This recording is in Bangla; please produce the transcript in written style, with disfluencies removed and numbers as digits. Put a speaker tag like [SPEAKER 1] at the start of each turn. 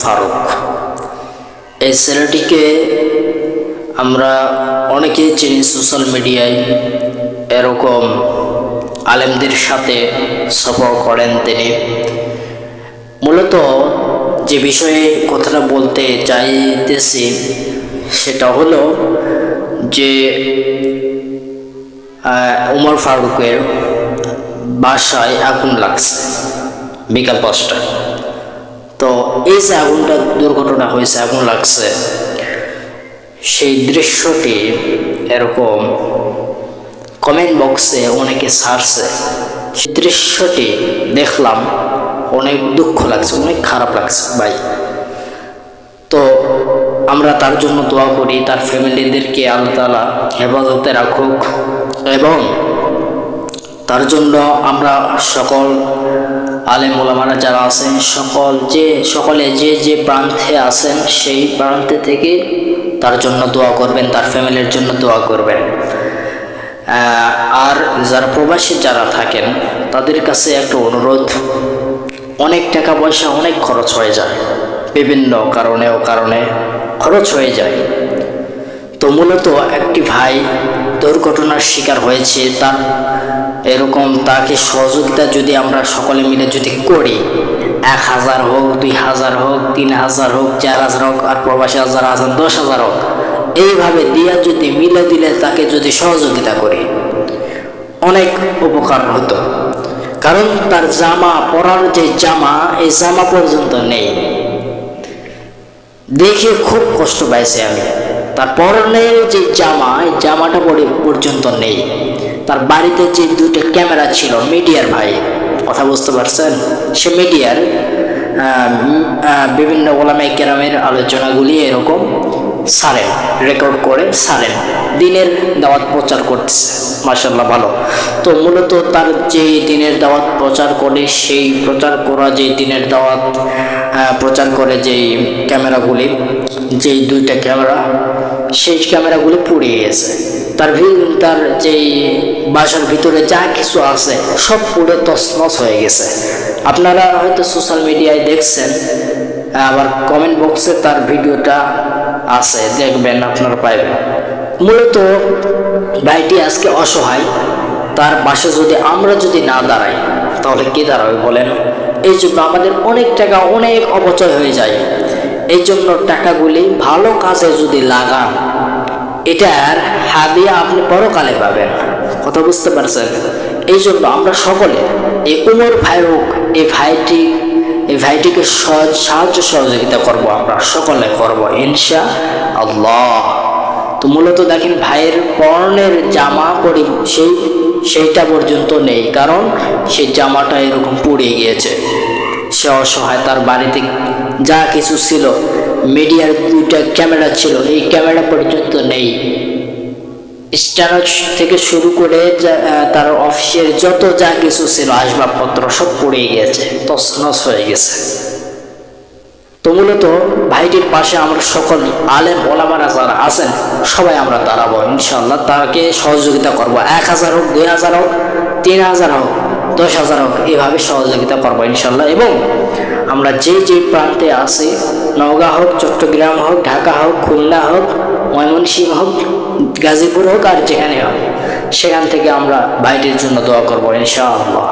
[SPEAKER 1] ফারুক। এই ছেলেটিকে আমরা অনেকেই চিনি সোশ্যাল মিডিয়ায়, এরকম আলেমদের সাথে সফর করেন তিনি। মূলত যে বিষয়ে কথাটা বলতে চাইতেছি সেটা হলো যে উমর ফারুকের বাসায় আগুন লাগছে বিকাল 5টায়। তো এই যে আগুনটা দুর্ঘটনা হয়েছে, আগুন লাগছে, সেই দৃশ্যটি এরকম কমেন্ট বক্সে অনেকে ছাড়ছে। সেই দৃশ্যটি দেখলাম, অনেক দুঃখ লাগছে, অনেক খারাপ লাগছে ভাই। তো আমরা তার জন্য দোয়া করি, তার ফ্যামিলিদেরকে আল্লাহ তাআলা হেফাজতে রাখুক, এবং তার জন্য আমরা সকল আলেম ওলামারা যারা আছেন সকলে যে প্রান্তে আছেন সেই প্রান্তে থেকে তার জন্য দোয়া করবেন, তার ফ্যামিলির জন্য দোয়া করবেন। আর যারা প্রবাসী যারা থাকেন তাদের কাছে একটা অনুরোধ, অনেক টাকা পয়সা অনেক খরচ হয়ে যায়, বিভিন্ন কারণে খরচ হয়ে যায়। তো মূলত একটি ভাই দুর্ঘটনার শিকার হয়েছে, তার এরকম তাকে সহযোগিতা যদি আমরা সকলে মিলে যদি করি, 1000 হোক, 2000 হোক, 3000 হোক, 4000 হোক, আর প্রবাসী যারা আছেন 10,000 হোক, এইভাবে দিয়া যদি মিলে দিলে তাকে যদি সহযোগিতা করি অনেক উপকার হতো। কারণ তার জামা পরার যে জামা, এই জামা পর্যন্ত নেই, দেখে খুব কষ্ট পাইছি আমি। তার পরনের যে জামা, এই জামাটা পর্যন্ত নেই। তার বাড়িতে যে 2টা ক্যামেরা ছিল, মিডিয়ার ভাই, কথা বুঝতে পারছেন, সে মিডিয়ার বিভিন্ন ওলামায়ে কেরামের আলোচনাগুলি এরকম সারেন, রেকর্ড করে সারেন, দিনের দাওয়াত প্রচার করতেছে, মাশাআল্লাহ ভালো। তো মূলত তার যে দিনের দাওয়াত প্রচার করে, সেই প্রচার করা যে দিনের দাওয়াত প্রচার করে যেই ক্যামেরাগুলি, যেই 2টা ক্যামেরা, সেই ক্যামেরাগুলি পুড়ে গেছে। তার যেই বাসার ভিতরে যা কিছু আছে সব পুড়ে তছনছ হয়ে গেছে। আপনারা হয়তো সোশ্যাল মিডিয়ায় দেখছেন, আবার কমেন্ট বক্সে তার ভিডিওটা আছে, দেখবেন, আপনারা পাইবেন। মূলত ভাইটি আজকে অসহায়, তার পাশে যদি আমরা না দাঁড়াই তাহলে কে দাঁড়াবে বলেন? এই জন্য আমাদের অনেক টাকা অনেক অপচয় হয়ে যায়। এই জন্য টাকাগুলি ভালো কাজে যদি লাগান, এটার হাদিয়া আপনি পরকালে পাবেন, কথা বুঝতে পারছেন? এই জন্য আমরা সকলে এই উমর ফারুক এই ভাইটিকে সাহায্য সহযোগিতা করব, আমরা সকলে করব ইনশাআল্লাহ। তো মূলত দেখেন, ভাইয়ের পরনের জামা পরি সেইটা পর্যন্ত নেই, কারণ সেই জামাটা এরকম পুড়ে গিয়েছে। সে অসহায়, তার বাড়িতে যা কিছু ছিল, মিডিয়ার 2টা ক্যামেরা ছিল, এই ক্যামেরা পর্যন্ত নেই। স্ট্যান্ড থেকে শুরু করে তার অফিসের যত যা কিছু ছিল, আসবাবপত্র সব পুড়ে গিয়েছে, তছনছ হয়ে গেছে। তো মূলত ভাইটির পাশে আমরা সকল আলেম ওলামারা যারা আছেন সবাই আমরা দাঁড়াবো ইনশাআল্লাহ, তাকে সহযোগিতা করব। 1000 হোক, 2000 হোক, 3000 হোক, 10,000 হোক, এইভাবে সহযোগিতা করবো ইনশাআল্লাহ। এবং আমরা যে প্রান্তে আছি, নওগাঁ হোক, চট্টগ্রাম হোক, ঢাকা হোক, খুলনা হোক, ময়মনসিংহ হোক, গাজীপুর হোক, আর যেখানে হোক, সেখান থেকে আমরা ভাইটির জন্য দোয়া করবো ইনশাআল্লাহ।